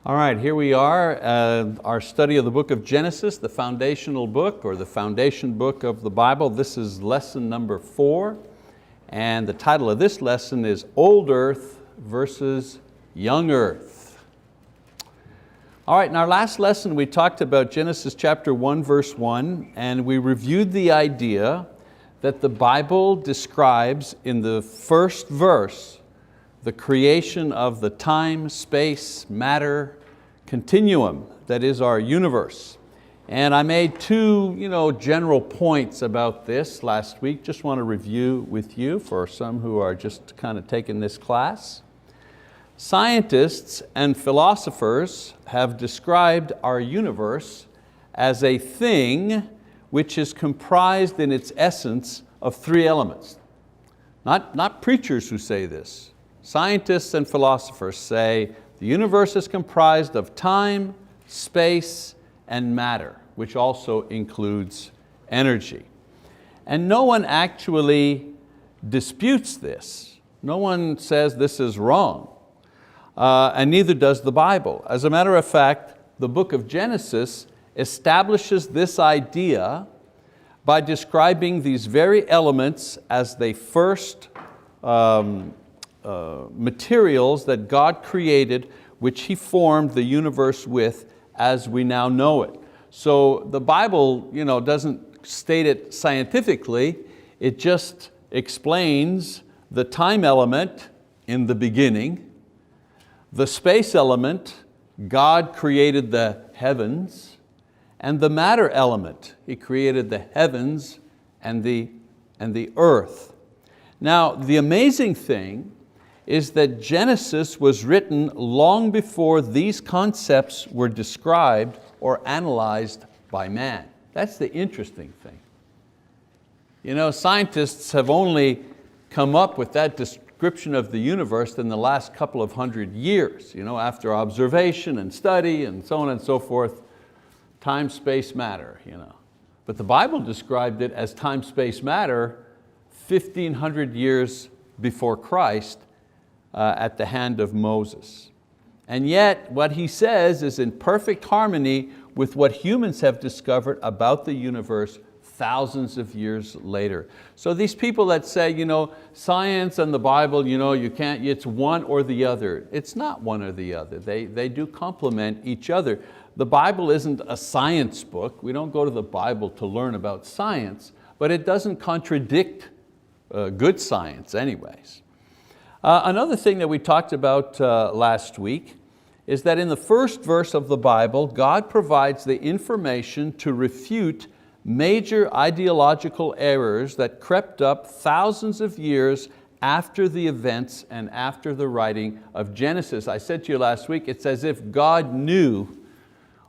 All right, here we are, our study of the book of Genesis, the foundational book or the foundation book of the Bible. This is lesson number 4, and the title of this lesson is Old Earth versus Young Earth. All right, in our last lesson we talked about Genesis chapter 1 verse 1, and we reviewed the idea that the Bible describes in the first verse the creation of the time, space, matter continuum that is our universe. And I made two general points about this last week. Just want to review with you for some who are just kind of taking this class. Scientists and philosophers have described our universe as a thing which is comprised in its essence of 3 elements. Not preachers who say this. Scientists and philosophers say the universe is comprised of time, space, and matter, which also includes energy. And no one actually disputes this. No one says this is wrong, and neither does the Bible. As a matter of fact, the book of Genesis establishes this idea by describing these very elements as the first materials that God created, which He formed the universe with as we now know it. So the Bible doesn't state it scientifically, it just explains the time element in the beginning, the space element, God created the heavens, and the matter element, He created the heavens and the earth. Now the amazing thing is that Genesis was written long before these concepts were described or analyzed by man. That's the interesting thing. Scientists have only come up with that description of the universe in the last couple of 100 years, after observation and study and so on and so forth, time, space, matter. But the Bible described it as time, space, matter 1,500 years before Christ, at the hand of Moses. And yet what he says is in perfect harmony with what humans have discovered about the universe thousands of years later. So these people that say, science and the Bible, you can't, it's one or the other. It's not one or the other. They do complement each other. The Bible isn't a science book. We don't go to the Bible to learn about science, but it doesn't contradict good science anyways. Another thing that we talked about last week is that in the first verse of the Bible, God provides the information to refute major ideological errors that crept up thousands of years after the events and after the writing of Genesis. I said to you last week, it's as if God knew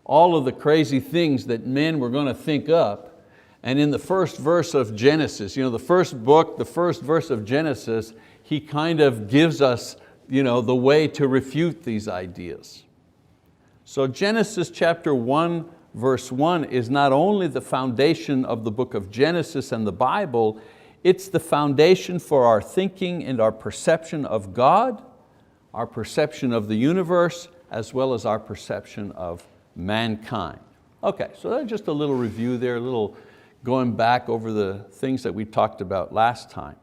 all of the crazy things that men were going to think up, and in the first verse of Genesis, the first book, the first verse of Genesis, He kind of gives us the way to refute these ideas. So Genesis chapter 1 verse 1 is not only the foundation of the book of Genesis and the Bible, it's the foundation for our thinking and our perception of God, our perception of the universe, as well as our perception of mankind. Okay, so that's just a little review there, a little going back over the things that we talked about last time.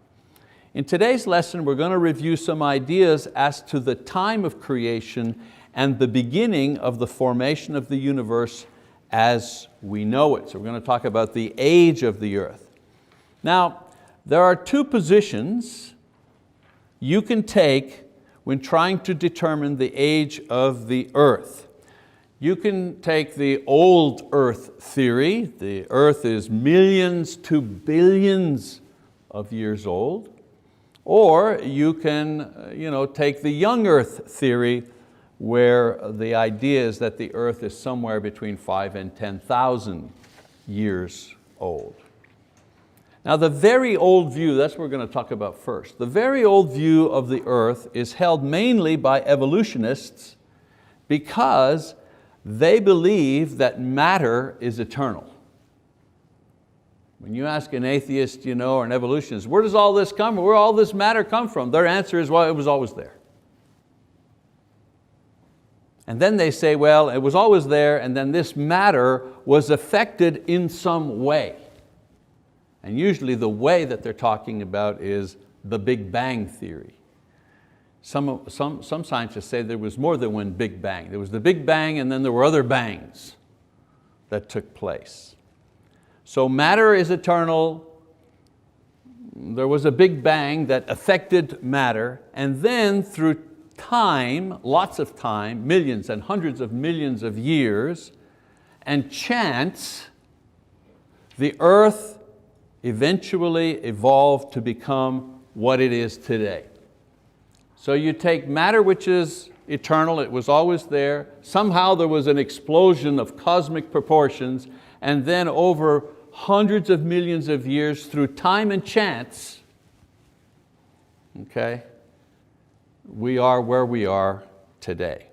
In today's lesson, we're going to review some ideas as to the time of creation and the beginning of the formation of the universe as we know it. So we're going to talk about the age of the earth. Now, there are 2 positions you can take when trying to determine the age of the earth. You can take the old earth theory. The earth is millions to billions of years old. Or you can take the young earth theory, where the idea is that the earth is somewhere between 5,000 and 10,000 years old. Now the very old view, that's what we're going to talk about first. The very old view of the earth is held mainly by evolutionists because they believe that matter is eternal. When you ask an atheist or an evolutionist, where does all this come from? Where all this matter come from? Their answer is, well, it was always there. And then they say, well, it was always there, and then this matter was affected in some way. And usually the way that they're talking about is the Big Bang theory. Some scientists say there was more than one Big Bang. There was the Big Bang, and then there were other bangs that took place. So matter is eternal. There was a Big Bang that affected matter, and then through time, lots of time, millions and hundreds of millions of years, and chance, the earth eventually evolved to become what it is today. So you take matter which is eternal, it was always there, somehow there was an explosion of cosmic proportions, and then over hundreds of millions of years through time and chance, okay, we are where we are today.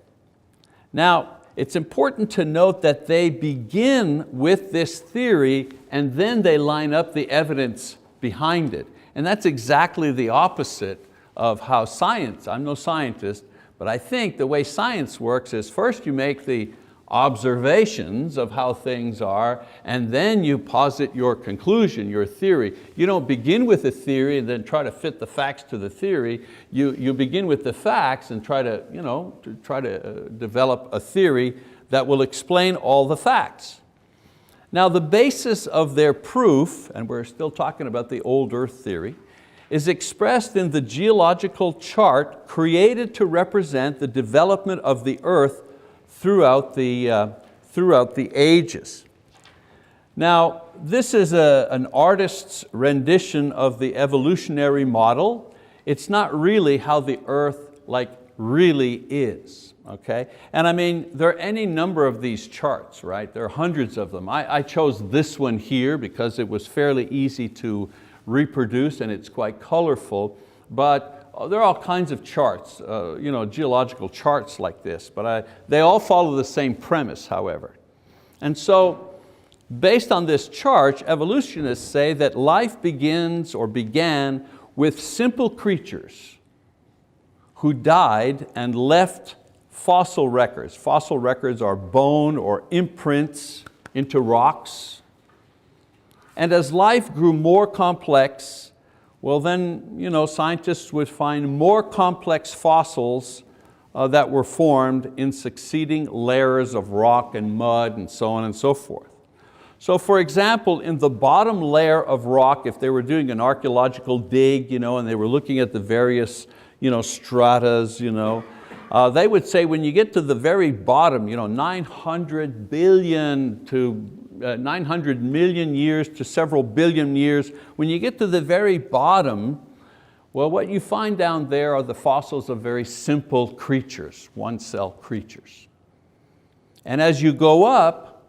Now, it's important to note that they begin with this theory and then they line up the evidence behind it. And that's exactly the opposite of how science, I'm no scientist, but I think the way science works is first you make the observations of how things are, and then you posit your conclusion, your theory. You don't begin with a theory and then try to fit the facts to the theory. You begin with the facts and try to develop a theory that will explain all the facts. Now the basis of their proof, and we're still talking about the old earth theory, is expressed in the geological chart created to represent the development of the earth throughout the ages. Now, this is an artist's rendition of the evolutionary model. It's not really how the earth really is, okay? And I mean, there are any number of these charts, right? There are hundreds of them. I chose this one here because it was fairly easy to reproduce and it's quite colorful, but there are all kinds of charts, geological charts like this, but they all follow the same premise, however. And so, based on this chart, evolutionists say that life begins or began with simple creatures who died and left fossil records. Fossil records are bone or imprints into rocks. And as life grew more complex, well then, scientists would find more complex fossils that were formed in succeeding layers of rock and mud and so on and so forth. So for example, in the bottom layer of rock, if they were doing an archaeological dig, and they were looking at the various stratas, they would say when you get to the very bottom, 900 billion to 900 million years to several billion years, when you get to the very bottom, well, what you find down there are the fossils of very simple creatures, one-cell creatures. And as you go up,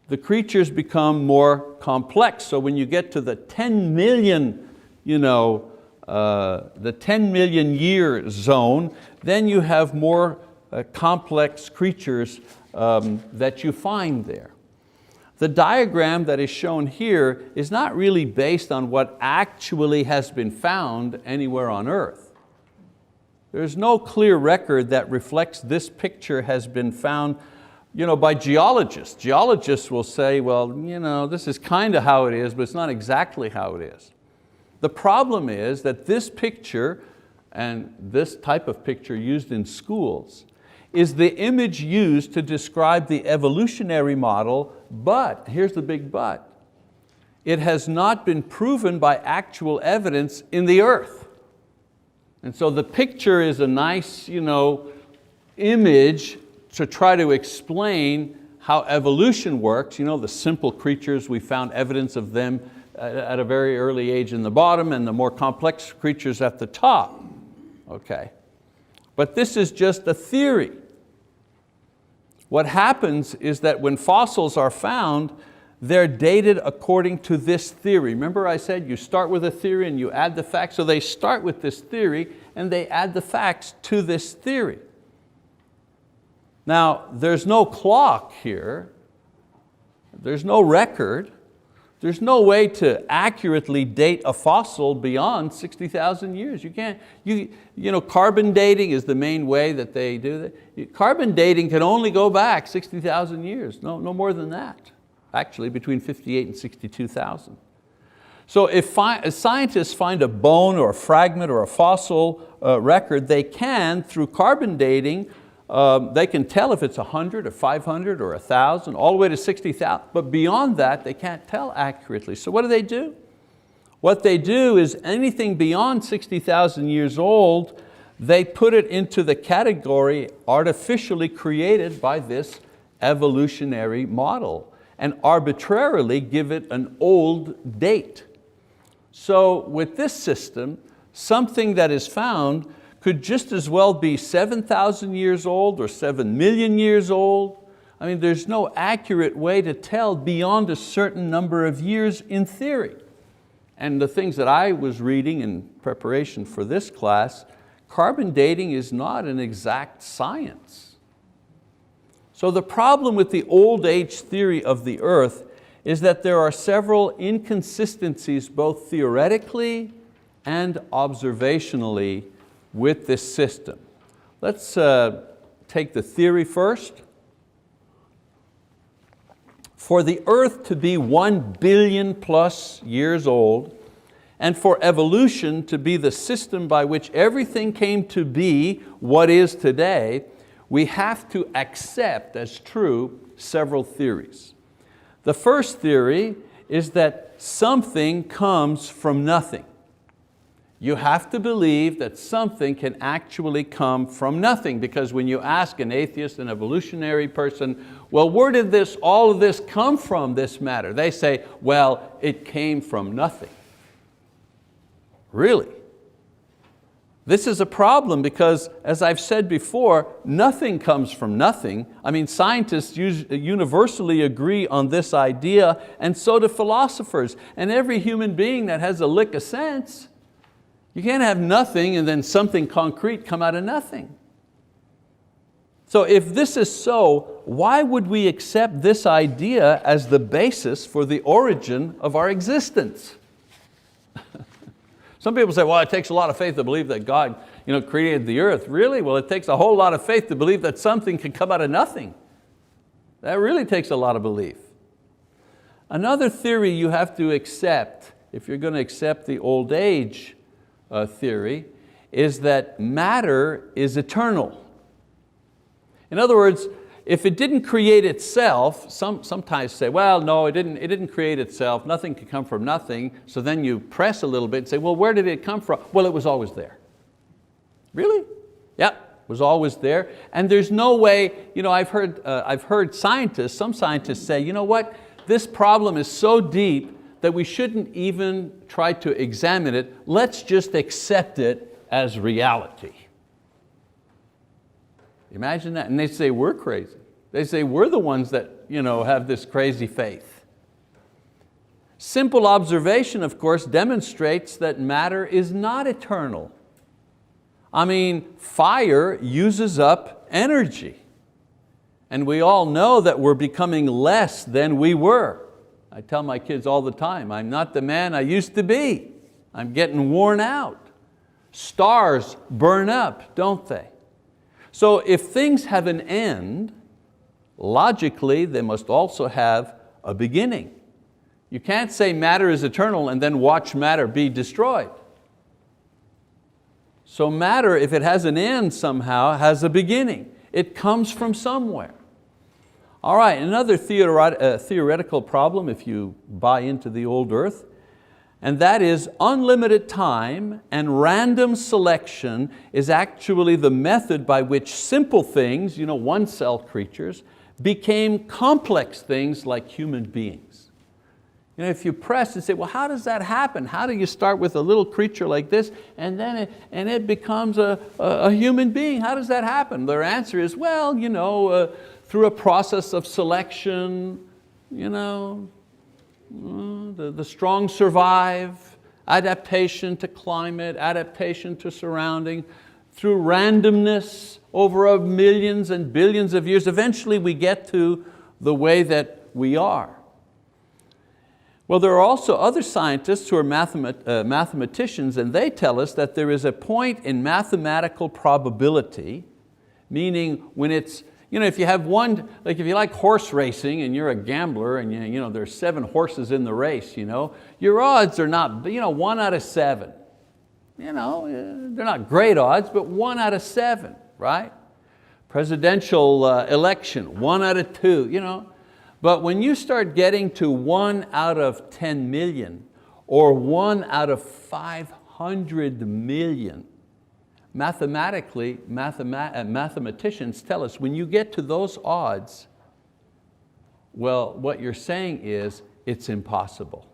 the creatures become more complex. So when you get to the 10 million, the 10 million year zone, then you have more complex creatures that you find there. The diagram that is shown here is not really based on what actually has been found anywhere on earth. There's no clear record that reflects this picture has been found by geologists. Geologists will say, well, this is kind of how it is, but it's not exactly how it is. The problem is that this picture, and this type of picture used in schools, is the image used to describe the evolutionary model, but, here's the big but, it has not been proven by actual evidence in the earth. And so the picture is a nice image to try to explain how evolution works. The simple creatures, we found evidence of them at a very early age in the bottom and the more complex creatures at the top. Okay. But this is just a theory. What happens is that when fossils are found, they're dated according to this theory. Remember I said you start with a theory and you add the facts, so they start with this theory and they add the facts to this theory. Now, there's no clock here, there's no record There's no way to accurately date a fossil beyond 60,000 years. You can't, you know, carbon dating is the main way that they do that. Carbon dating can only go back 60,000 years, no more than that. Actually, between 58 and 62,000. So if scientists find a bone or a fragment or a fossil record, they can, through carbon dating, they can tell if it's 100 or 500 or 1,000, all the way to 60,000, but beyond that, they can't tell accurately. So what do? What they do is anything beyond 60,000 years old, they put it into the category artificially created by this evolutionary model and arbitrarily give it an old date. So with this system, something that is found could just as well be 7,000 years old or 7 million years old. I mean, there's no accurate way to tell beyond a certain number of years in theory. And the things that I was reading in preparation for this class, carbon dating is not an exact science. So the problem with the old age theory of the earth is that there are several inconsistencies both theoretically and observationally with this system. Let's take the theory first. For the earth to be 1 billion plus years old, and for evolution to be the system by which everything came to be what is today, we have to accept as true several theories. The first theory is that something comes from nothing. You have to believe that something can actually come from nothing, because when you ask an atheist, an evolutionary person, well, where did all of this come from, this matter? They say, well, it came from nothing. Really? This is a problem because, as I've said before, nothing comes from nothing. I mean, scientists universally agree on this idea, and so do philosophers. And every human being that has a lick of sense, you can't have nothing and then something concrete come out of nothing. So if this is so, why would we accept this idea as the basis for the origin of our existence? Some people say, well, it takes a lot of faith to believe that God created the earth. Really? Well, it takes a whole lot of faith to believe that something can come out of nothing. That really takes a lot of belief. Another theory you have to accept, if you're going to accept the old age theory, is that matter is eternal. In other words, if it didn't create itself, sometimes say, well, no, it didn't create itself, nothing can come from nothing, so then you press a little bit and say, well, where did it come from? Well, it was always there. Really? Yeah, it was always there. And there's no way, I've heard scientists, some scientists say, you know what, this problem is so deep that we shouldn't even try to examine it, let's just accept it as reality. Imagine that, and they say we're crazy. They say we're the ones that have this crazy faith. Simple observation, of course, demonstrates that matter is not eternal. I mean, fire uses up energy. And we all know that we're becoming less than we were. I tell my kids all the time, I'm not the man I used to be. I'm getting worn out. Stars burn up, don't they? So if things have an end, logically they must also have a beginning. You can't say matter is eternal and then watch matter be destroyed. So matter, if it has an end somehow, has a beginning. It comes from somewhere. All right, another theoretical problem if you buy into the old earth, and that is unlimited time and random selection is actually the method by which simple things, one-cell creatures, became complex things like human beings. If you press and say, well, how does that happen? How do you start with a little creature like this and then it becomes a human being? How does that happen? Their answer is, well, through a process of selection, the strong survive, adaptation to climate, adaptation to surrounding, through randomness over millions and billions of years, eventually we get to the way that we are. Well, there are also other scientists who are mathematicians, and they tell us that there is a point in mathematical probability, meaning when it's, if you have one, like if you like horse racing and you're a gambler and there's 7 horses in the race, your odds are not, 1 out of 7. They're not great odds, but 1 out of 7, right? Presidential election, 1 out of 2, But when you start getting to 1 out of 10 million or 1 out of 500 million, mathematically, mathematicians tell us when you get to those odds, well, what you're saying is it's impossible.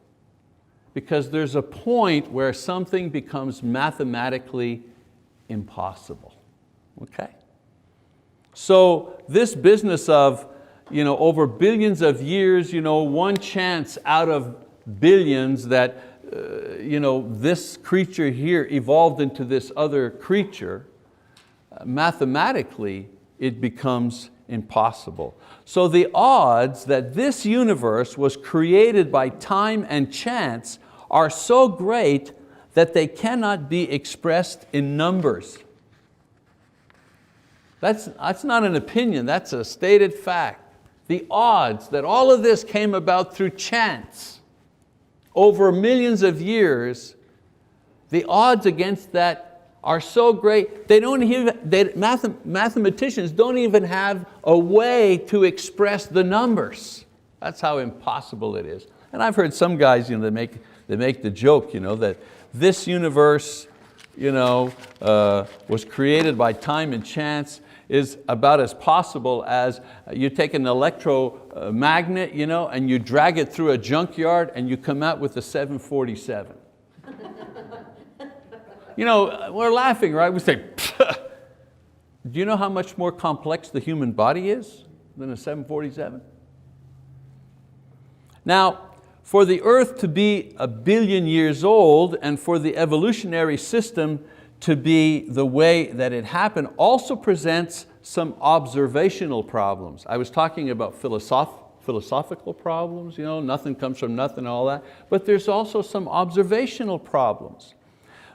Because there's a point where something becomes mathematically impossible, okay? So this business of over billions of years, one chance out of billions that this creature here evolved into this other creature, mathematically it becomes impossible. So the odds that this universe was created by time and chance are so great that they cannot be expressed in numbers. That's not an opinion, that's a stated fact. The odds that all of this came about through chance over millions of years, the odds against that are so great, mathematicians don't even have a way to express the numbers. That's how impossible it is. And I've heard some guys, they make the joke, that this universe was created by time and chance is about as possible as you take an electromagnet and you drag it through a junkyard and you come out with a 747. We're laughing, right? We say, do you know how much more complex the human body is than a 747? Now, for the earth to be 1 billion years old and for the evolutionary system to be the way that it happened also presents some observational problems. I was talking about philosophical problems, nothing comes from nothing, all that, but there's also some observational problems.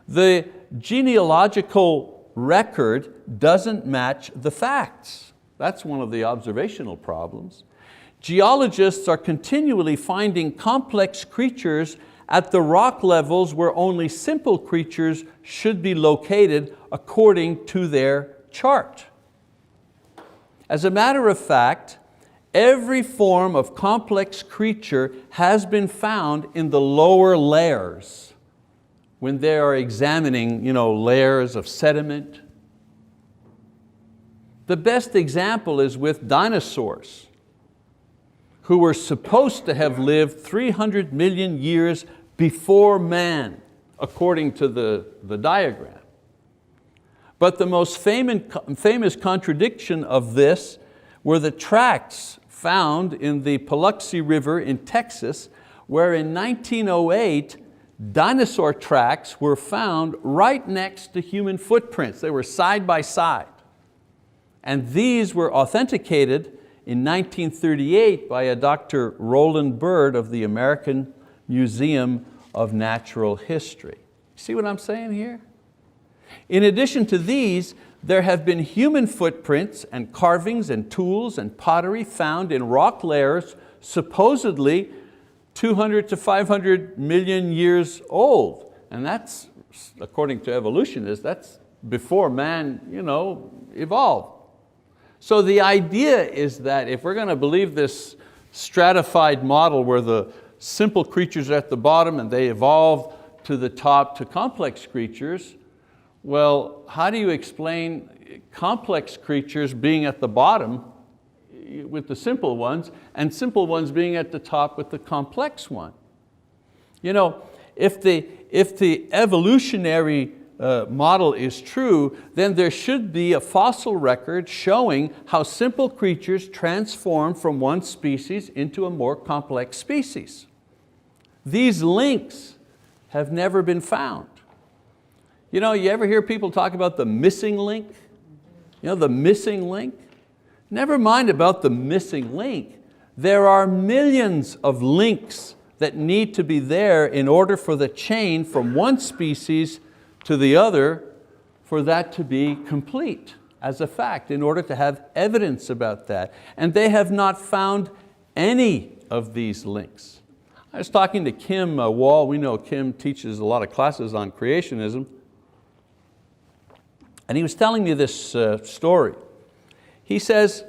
The genealogical record doesn't match the facts. That's one of the observational problems. Geologists are continually finding complex creatures at the rock levels where only simple creatures should be located according to their chart. As a matter of fact, every form of complex creature has been found in the lower layers when they are examining layers of sediment. The best example is with dinosaurs, who were supposed to have lived 300 million years before man, according to the diagram. But the most famous contradiction of this were the tracks found in the Paluxy River in Texas, where in 1908, dinosaur tracks were found right next to human footprints. They were side by side. And these were authenticated in 1938 by a Dr. Roland Bird of the American Museum of Natural History. See what I'm saying here? In addition to these, there have been human footprints and carvings and tools and pottery found in rock layers supposedly 200 to 500 million years old. And that's, according to evolutionists, that's before man evolved. So the idea is that if we're going to believe this stratified model where the simple creatures are at the bottom and they evolve to the top to complex creatures, well, how do you explain complex creatures being at the bottom with the simple ones and simple ones being at the top with the complex one? If the evolutionary model is true, then there should be a fossil record showing how simple creatures transform from one species into a more complex species. These links have never been found. You ever hear people talk about the missing link? The missing link? Never mind about the missing link. There are millions of links that need to be there in order for the chain from one species to the other, for that to be complete as a fact, in order to have evidence about that. And they have not found any of these links. I was talking to Kim Wall. We know Kim teaches a lot of classes on creationism. And he was telling me this story. He says,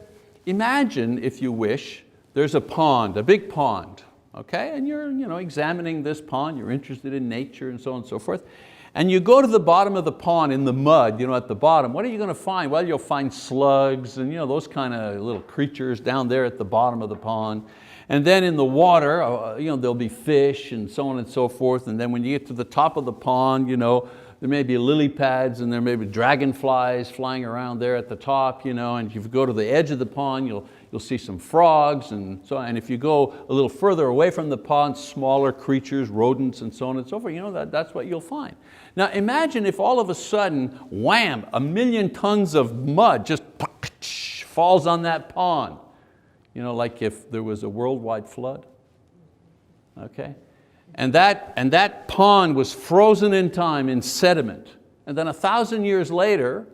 imagine, if you wish, there's a pond, a big pond, okay? And you're examining this pond, you're interested in nature and so on and so forth. And you go to the bottom of the pond in the mud, at the bottom. What are you going to find? Well, you'll find slugs and those kind of little creatures down there at the bottom of the pond. And then in the water, there'll be fish and so on and so forth. And then when you get to the top of the pond, there may be lily pads and there may be dragonflies flying around there at the top, and if you go to the edge of the pond, you'll see some frogs and so on. And if you go a little further away from the pond, smaller creatures, rodents and so on and so forth, that's what you'll find. Now imagine if all of a sudden, wham, 1,000,000 tons of mud just falls on that pond. Like if there was a worldwide flood, okay? And that pond was frozen in time in sediment. And then 1,000 years later,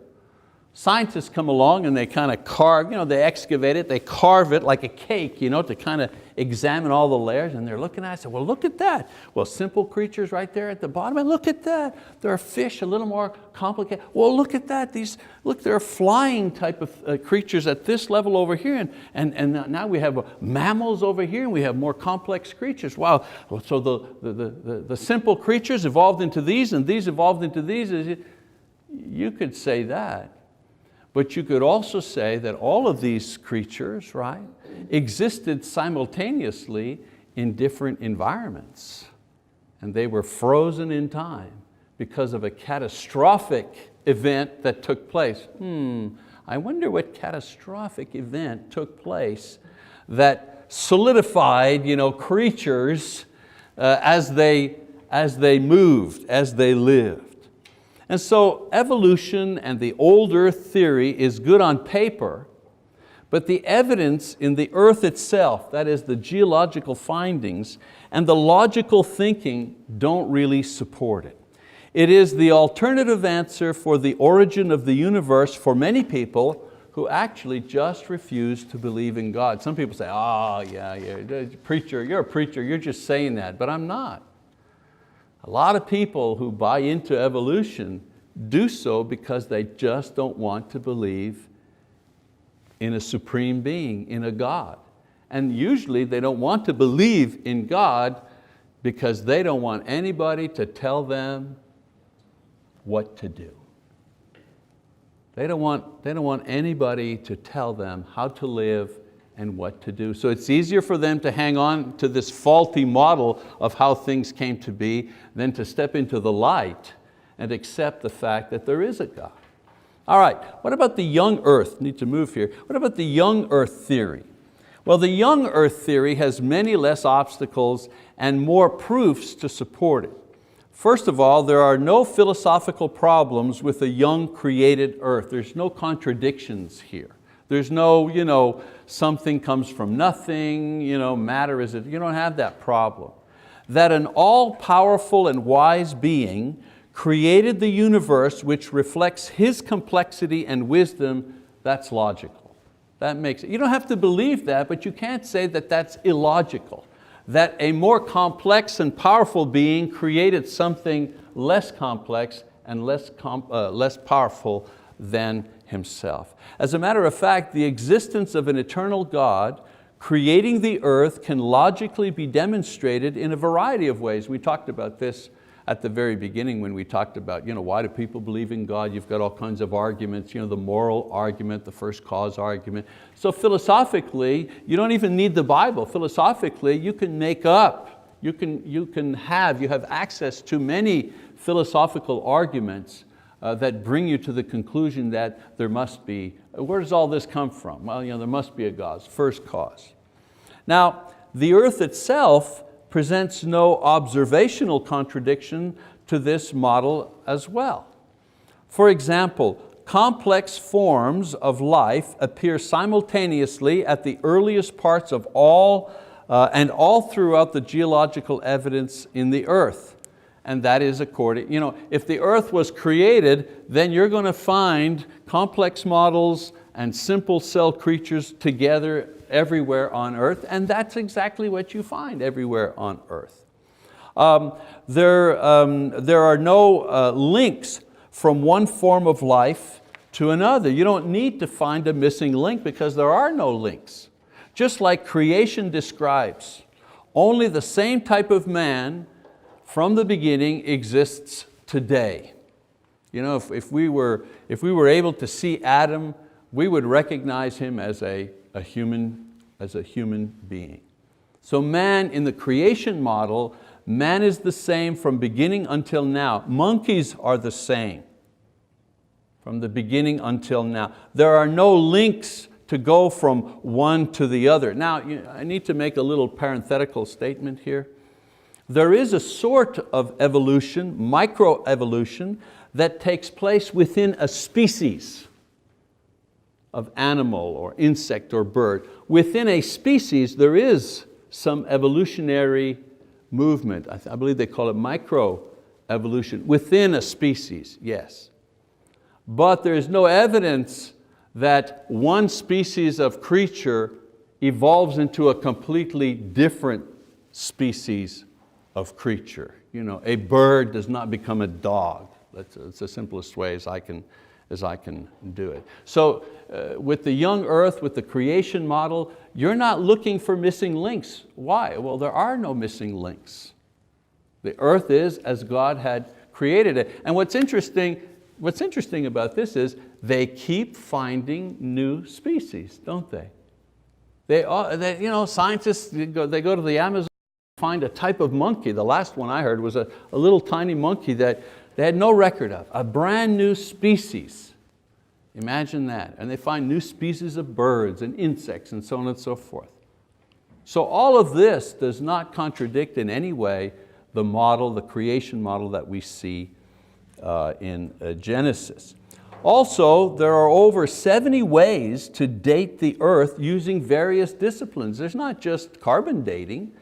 scientists come along and they kind of carve, they excavate it, they carve it like a cake, to kind of examine all the layers, and they're looking at it and say, well, look at that. Well, simple creatures right there at the bottom, and look at that. There are fish a little more complicated. Well, look at that. Look, there are flying type of creatures at this level over here, and now we have mammals over here, and we have more complex creatures. Wow, so the simple creatures evolved into these, and these evolved into these. You could say that. But you could also say that all of these creatures, right, existed simultaneously in different environments. And they were frozen in time because of a catastrophic event that took place. I wonder what catastrophic event took place that solidified creatures as they moved, as they lived. And so evolution and the old earth theory is good on paper, but the evidence in the earth itself, that is the geological findings, and the logical thinking don't really support it. It is the alternative answer for the origin of the universe for many people who actually just refuse to believe in God. Some people say, oh yeah, you're a preacher, you're just saying that, but I'm not. A lot of people who buy into evolution do so because they just don't want to believe in a supreme being, in a God. And usually they don't want to believe in God because they don't want anybody to tell them what to do. They don't want anybody to tell them how to live and what to do. So it's easier for them to hang on to this faulty model of how things came to be than to step into the light and accept the fact that there is a God. All right, what about the young earth? Need to move here. What about the young earth theory? Well, the young earth theory has many less obstacles and more proofs to support it. First of all, there are no philosophical problems with a young created earth. There's no contradictions here. There's no, something comes from nothing, matter is it. You don't have that problem. That an all-powerful and wise being created the universe which reflects His complexity and wisdom, that's logical. That makes it. You don't have to believe that, but you can't say that that's illogical. That a more complex and powerful being created something less complex and less powerful than Himself. As a matter of fact, the existence of an eternal God creating the earth can logically be demonstrated in a variety of ways. We talked about this at the very beginning when we talked about, why do people believe in God? You've got all kinds of arguments, the moral argument, the first cause argument. So philosophically, you don't even need the Bible. Philosophically, you can make up, you have access to many philosophical arguments that bring you to the conclusion that there must be, where does all this come from? Well, there must be a God, first cause. Now, the earth itself presents no observational contradiction to this model as well. For example, complex forms of life appear simultaneously at the earliest parts of all and all throughout the geological evidence in the earth. And that is according, if the earth was created, then you're going to find complex models and simple cell creatures together everywhere on earth, and that's exactly what you find everywhere on earth. There are no links from one form of life to another. You don't need to find a missing link because there are no links. Just like creation describes, only the same type of man from the beginning exists today. If we were able to see Adam, we would recognize him as a human being. So man, in the creation model, man is the same from beginning until now. Monkeys are the same from the beginning until now. There are no links to go from one to the other. Now, I need to make a little parenthetical statement here. There is a sort of evolution, microevolution, that takes place within a species of animal or insect or bird. Within a species, there is some evolutionary movement. I believe they call it microevolution. Within a species, yes. But there is no evidence that one species of creature evolves into a completely different species of creature. A bird does not become a dog. That's the simplest way as I can do it. So with the young earth, with the creation model, you're not looking for missing links. Why? Well, there are no missing links. The earth is as God had created it. And what's interesting about this is they keep finding new species, don't they? Scientists, they go to the Amazon, find a type of monkey. The last one I heard was a little tiny monkey that they had no record of, a brand new species. Imagine that. And they find new species of birds and insects and so on and so forth. So all of this does not contradict in any way the model, the creation model that we see in Genesis. Also, there are over 70 ways to date the earth using various disciplines. There's not just carbon dating.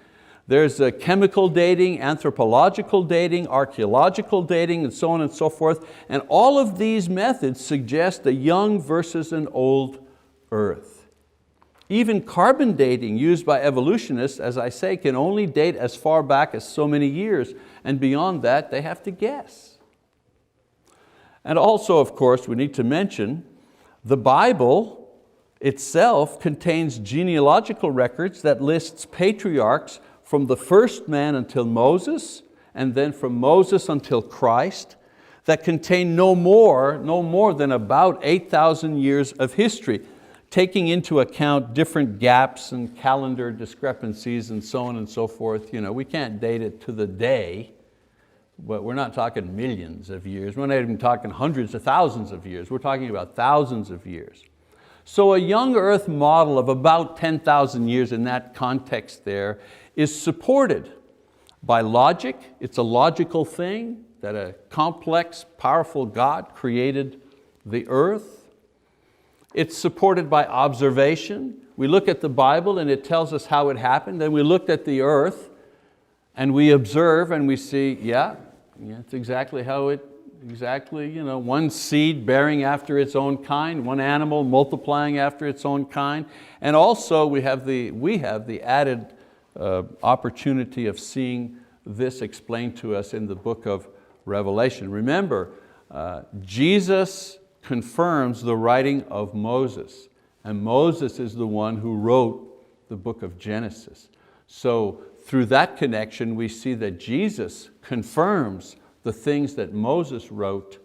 There's chemical dating, anthropological dating, archaeological dating, and so on and so forth. And all of these methods suggest a young versus an old earth. Even carbon dating used by evolutionists, as I say, can only date as far back as so many years, and beyond that they have to guess. And also, of course, we need to mention the Bible itself contains genealogical records that lists patriarchs from the first man until Moses, and then from Moses until Christ, that contain no more than about 8,000 years of history, taking into account different gaps and calendar discrepancies and so on and so forth. We can't date it to the day, but we're not talking millions of years. We're not even talking hundreds of thousands of years. We're talking about thousands of years. So a young earth model of about 10,000 years in that context there is supported by logic. It's a logical thing that a complex, powerful God created the earth. It's supported by observation. We look at the Bible and it tells us how it happened. Then we looked at the earth and we observe and we see, yeah, it's exactly how it, one seed bearing after its own kind, one animal multiplying after its own kind. And also we have the added opportunity of seeing this explained to us in the book of Revelation. Remember, Jesus confirms the writing of Moses, and Moses is the one who wrote the book of Genesis. So through that connection, we see that Jesus confirms the things that Moses wrote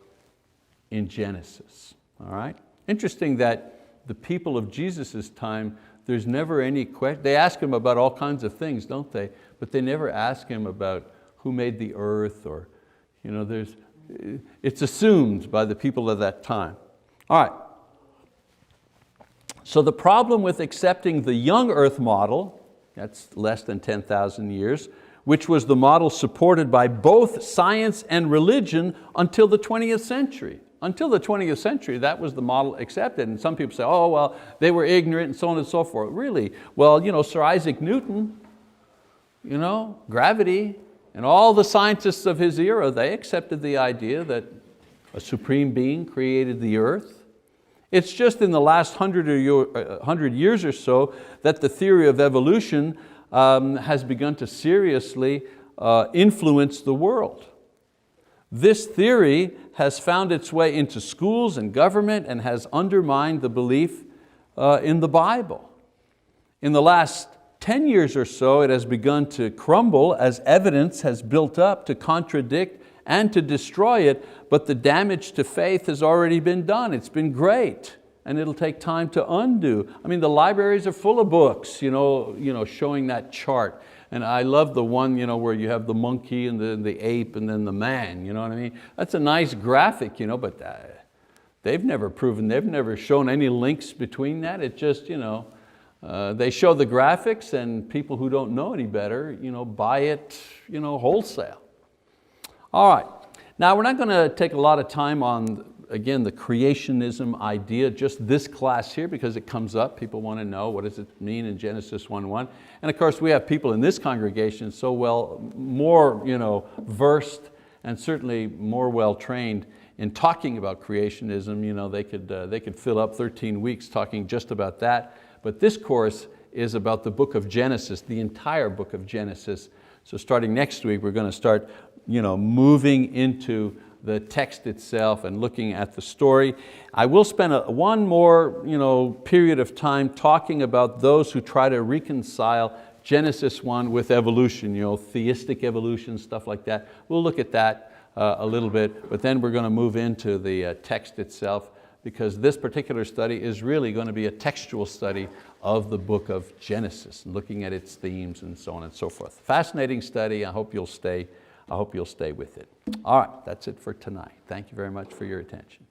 in Genesis. All right? Interesting that the people of Jesus' time, there's never any question. They ask him about all kinds of things, don't they? But they never ask him about who made the earth, or it's assumed by the people of that time. All right. So the problem with accepting the young earth model, that's less than 10,000 years, which was the model supported by both science and religion until the 20th century. Until the 20th century, that was the model accepted. And some people say, oh, well, they were ignorant and so on and so forth. Really? Well, Sir Isaac Newton gravity, and all the scientists of his era, they accepted the idea that a supreme being created the earth. It's just in the last 100 years or so that the theory of evolution has begun to seriously influence the world. This theory has found its way into schools and government and has undermined the belief in the Bible. In the last 10 years or so, it has begun to crumble as evidence has built up to contradict and to destroy it, but the damage to faith has already been done. It's been great, and it'll take time to undo. I mean, the libraries are full of books showing that chart. And I love the one where you have the monkey and the ape and then the man, you know what I mean? That's a nice graphic, but they've never shown any links between that. It just, they show the graphics, and people who don't know any better, buy it, wholesale. All right, now we're not going to take a lot of time on, again, the creationism idea, just this class here, because it comes up. People want to know, what does it mean in Genesis 1:1? And of course, we have people in this congregation so more versed and certainly more well trained in talking about creationism. They could fill up 13 weeks talking just about that. But this course is about the book of Genesis, the entire book of Genesis. So starting next week, we're going to start moving into the text itself and looking at the story. I will spend one more period of time talking about those who try to reconcile Genesis 1 with evolution, theistic evolution, stuff like that. We'll look at that a little bit, but then we're going to move into the text itself, because this particular study is really going to be a textual study of the book of Genesis, looking at its themes and so on and so forth. Fascinating study. I hope you'll stay with it. All right, that's it for tonight. Thank you very much for your attention.